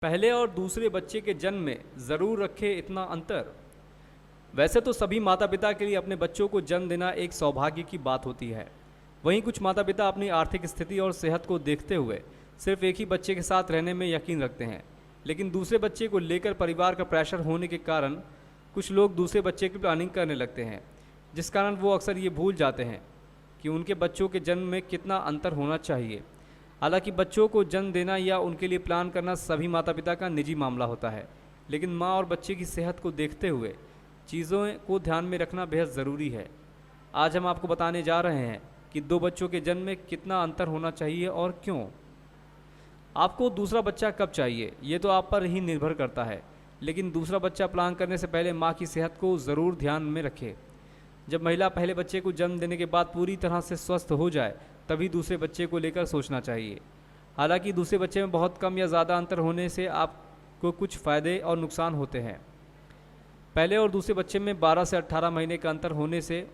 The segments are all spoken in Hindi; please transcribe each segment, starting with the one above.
पहले और दूसरे बच्चे के जन्म में ज़रूर रखे इतना अंतर। वैसे तो सभी माता पिता के लिए अपने बच्चों को जन्म देना एक सौभाग्य की बात होती है। वहीं कुछ माता पिता अपनी आर्थिक स्थिति और सेहत को देखते हुए सिर्फ एक ही बच्चे के साथ रहने में यकीन रखते हैं, लेकिन दूसरे बच्चे को लेकर परिवार का प्रेशर होने के कारण कुछ लोग दूसरे बच्चे की प्लानिंग करने लगते हैं, जिस कारण वो अक्सर ये भूल जाते हैं कि उनके बच्चों के जन्म में कितना अंतर होना चाहिए। हालांकि बच्चों को जन्म देना या उनके लिए प्लान करना सभी माता पिता का निजी मामला होता है, लेकिन माँ और बच्चे की सेहत को देखते हुए चीज़ों को ध्यान में रखना बेहद ज़रूरी है। आज हम आपको बताने जा रहे हैं कि दो बच्चों के जन्म में कितना अंतर होना चाहिए और क्यों। आपको दूसरा बच्चा कब चाहिए ये तो आप पर ही निर्भर करता है, लेकिन दूसरा बच्चा प्लान करने से पहले माँ की सेहत को ज़रूर ध्यान में रखें। जब महिला पहले बच्चे को जन्म देने के बाद पूरी तरह से स्वस्थ हो जाए तभी दूसरे बच्चे को लेकर सोचना चाहिए। हालांकि दूसरे बच्चे में बहुत कम या ज़्यादा अंतर होने से आपको कुछ फ़ायदे और नुकसान होते हैं। पहले और दूसरे बच्चे में 12 से 18 महीने का अंतर होने से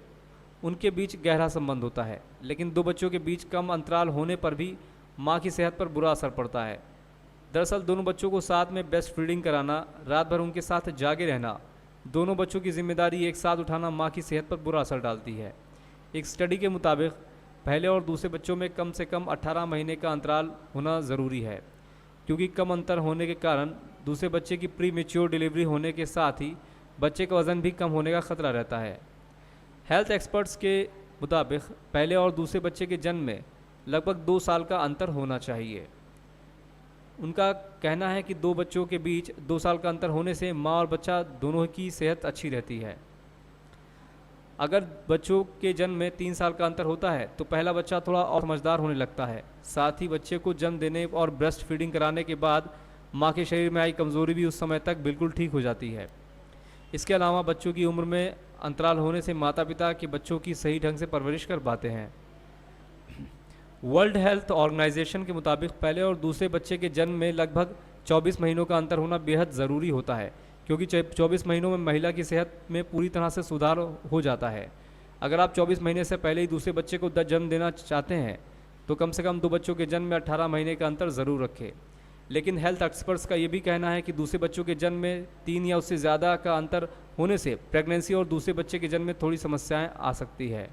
उनके बीच गहरा संबंध होता है, लेकिन दो बच्चों के बीच कम अंतराल होने पर भी माँ की सेहत पर बुरा असर पड़ता है। दरअसल दोनों बच्चों को साथ में ब्रेस्ट फीडिंग कराना, रात भर उनके साथ जागे रहना, दोनों बच्चों की जिम्मेदारी एक साथ उठाना माँ की सेहत पर बुरा असर डालती है। एक स्टडी के मुताबिक पहले और दूसरे बच्चों में कम से कम 18 महीने का अंतराल होना ज़रूरी है, क्योंकि कम अंतर होने के कारण दूसरे बच्चे की प्री मेच्योर डिलीवरी होने के साथ ही बच्चे का वज़न भी कम होने का खतरा रहता है। हेल्थ एक्सपर्ट्स के मुताबिक पहले और दूसरे बच्चे के जन्म में लगभग 2 साल का अंतर होना चाहिए। उनका कहना है कि दो बच्चों के बीच 2 साल का अंतर होने से माँ और बच्चा दोनों की सेहत अच्छी रहती है। अगर बच्चों के जन्म में 3 साल का अंतर होता है तो पहला बच्चा थोड़ा और समझदार होने लगता है। साथ ही बच्चे को जन्म देने और ब्रेस्ट फीडिंग कराने के बाद माँ के शरीर में आई कमज़ोरी भी उस समय तक बिल्कुल ठीक हो जाती है। इसके अलावा बच्चों की उम्र में अंतराल होने से माता पिता के बच्चों की सही ढंग से परवरिश कर पाते हैं। वर्ल्ड हेल्थ ऑर्गेनाइजेशन के मुताबिक पहले और दूसरे बच्चे के जन्म में लगभग 24 महीनों का अंतर होना बेहद ज़रूरी होता है, क्योंकि 24 महीनों में महिला की सेहत में पूरी तरह से सुधार हो जाता है। अगर आप 24 महीने से पहले ही दूसरे बच्चे को जन्म देना चाहते हैं तो कम से कम दो बच्चों के जन्म में 18 महीने का अंतर ज़रूर रखें। लेकिन हेल्थ एक्सपर्ट्स का ये भी कहना है कि दूसरे बच्चों के जन्म में 3 या उससे ज़्यादा का अंतर होने से प्रेगनेंसी और दूसरे बच्चे के जन्म में थोड़ी समस्याएं आ सकती है।